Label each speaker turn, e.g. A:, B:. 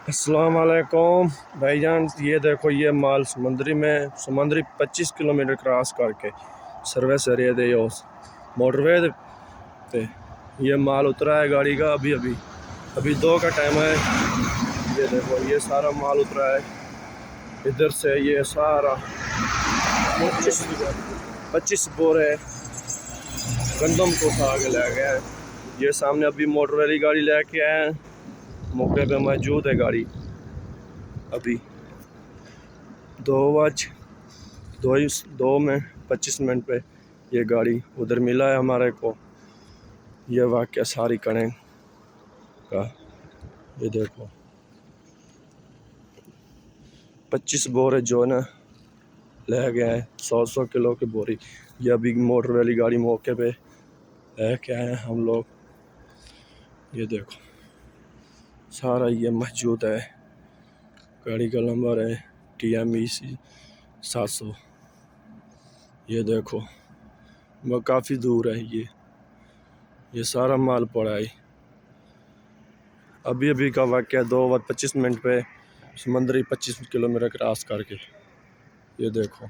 A: अस्सलाम वालेकुम भाईजान। ये देखो, ये माल समुंदरी 25 किलोमीटर क्रॉस करके सर्विस एरिया दे मोटरवे पे ये माल उतरा है गाड़ी का। अभी 2 का टाइम है। ये देखो, ये सारा माल उतरा है इधर से। ये सारा 25 बोरे गंदम को उठा के ले गया है। ये सामने अभी मोटर वाली गाड़ी लेके आए हैं, मौके पे मौजूद है गाड़ी। अभी 2:25 पे ये गाड़ी उधर मिला है हमारे को। ये वाक़या सारी करें का। ये देखो, 25 बोरे जो ना ले गया है, 100 किलो की बोरी। ये अभी मोटर वाली गाड़ी मौके पे लेके आए हैं हम लोग। ये देखो, सारा ये मौजूद है। गाड़ी का नंबर है TMEC 700। ये देखो, वो काफ़ी दूर है। ये सारा माल पड़ा है। अभी का वाक़या 2:25 पे समुंदरी 25 किलोमीटर क्रॉस करके। ये देखो।